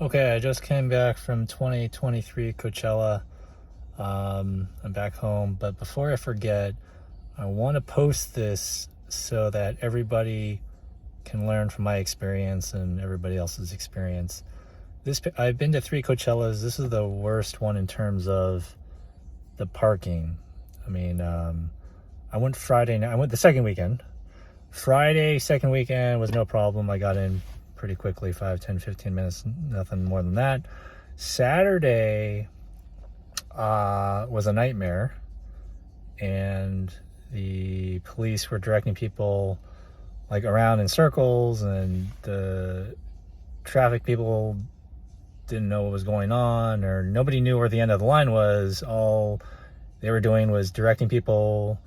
Okay, I just came back from 2023 Coachella. I'm back home, but before I forget, I want to post this so that everybody can learn from my experience and everybody else's experience. I've been to 3 Coachellas. This is the worst one in terms of the parking. I mean, I went Friday night. I went the second weekend. Friday, second weekend was no problem. I got in pretty quickly, 5, 10, 15 minutes, nothing more than that. Saturday was a nightmare, and the police were directing people like around in circles, and the traffic people didn't know what was going on, or nobody knew where the end of the line was. All they were doing was directing people,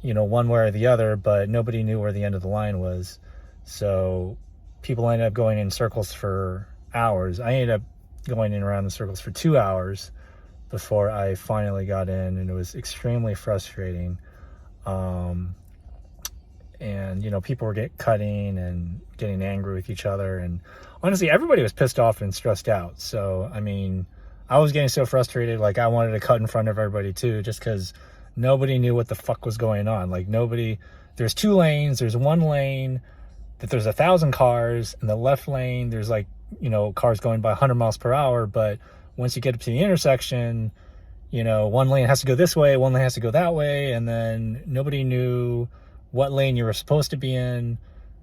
one way or the other, but nobody knew where the end of the line was. So people ended up going in circles for hours. I ended up going in around the circles for 2 hours before I finally got in, and it was extremely frustrating. And people were cutting and getting angry with each other, and honestly, everybody was pissed off and stressed out. So, I mean, I was getting so frustrated, like I wanted to cut in front of everybody too, just because nobody knew what the fuck was going on. Like there's 2 lanes, there's 1 lane that there's 1,000 cars. In the left lane, there's cars going by 100 miles per hour. But once you get up to the intersection, 1 lane has to go this way, 1 lane has to go that way. And then nobody knew what lane you were supposed to be in.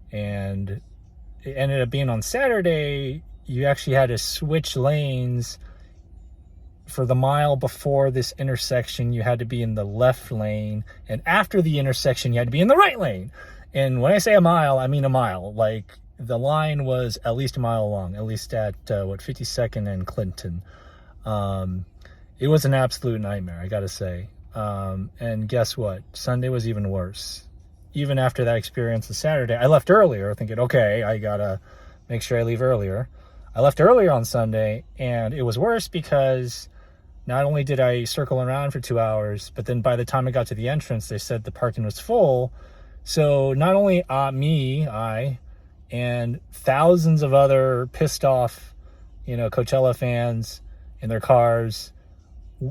And it ended up being on Saturday, you actually had to switch lanes. For the mile before this intersection, you had to be in the left lane. And after the intersection, you had to be in the right lane. And when I say a mile, I mean a mile. Like, the line was at least a mile long, at least at 52nd and Clinton. It was an absolute nightmare, I gotta say. And guess what? Sunday was even worse. Even after that experience of Saturday, I left earlier thinking, okay, I gotta make sure I leave earlier. I left earlier on Sunday, and it was worse because not only did I circle around for 2 hours, but then by the time I got to the entrance, they said the parking was full. So not only I and thousands of other pissed off, Coachella fans in their cars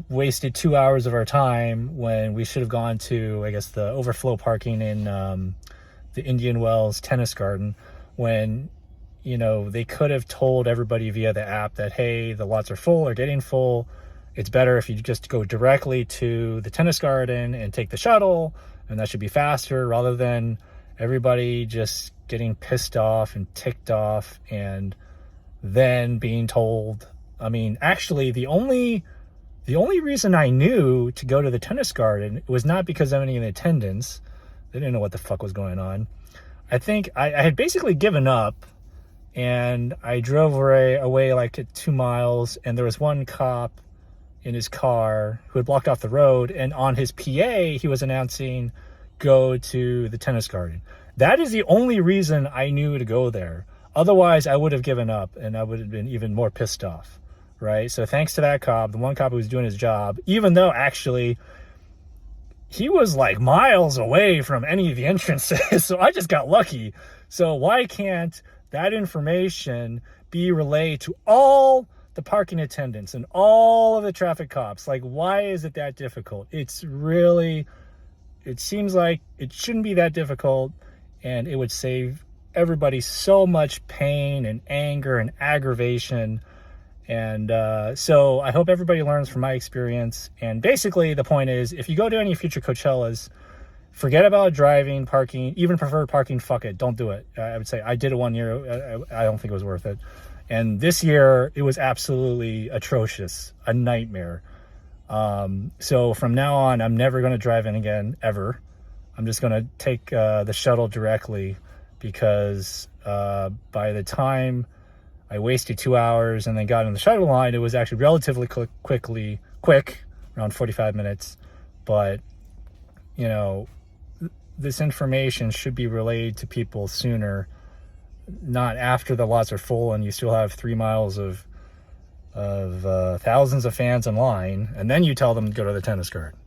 wasted 2 hours of our time when we should have gone to, I guess, the overflow parking in the Indian Wells Tennis Garden, when they could have told everybody via the app that, hey, the lots are full or getting full. It's better if you just go directly to the tennis garden and take the shuttle, and that should be faster, rather than everybody just getting pissed off and ticked off and then being told. I mean, actually, the only reason I knew to go to the tennis garden was not because of any of the attendants. They didn't know what the fuck was going on. I think I had basically given up, and I drove away like 2 miles, and there was one cop in his car who had blocked off the road, and on his PA, he was announcing, go to the tennis garden. That is the only reason I knew to go there. Otherwise, I would have given up, and I would have been even more pissed off, right? So thanks to that cop, the one cop who was doing his job, even though actually he was like miles away from any of the entrances, so I just got lucky. So why can't that information be relayed to all the parking attendants and all of the traffic cops? Like, why is it that difficult? It seems like it shouldn't be that difficult, and it would save everybody so much pain and anger and aggravation. And so I hope everybody learns from my experience. And basically the point is, if you go to any future Coachellas, forget about driving, parking, even preferred parking. Fuck it. Don't do it. I would say I did it 1 year. I don't think it was worth it. And this year it was absolutely atrocious, a nightmare. So from now on, I'm never going to drive in again, ever. I'm just going to take the shuttle directly, because by the time I wasted 2 hours and then got in the shuttle line, it was actually relatively quick, around 45 minutes. But, this information should be relayed to people sooner, not after the lots are full and you still have 3 miles of thousands of fans in line, and then you tell them to go to the tennis garden.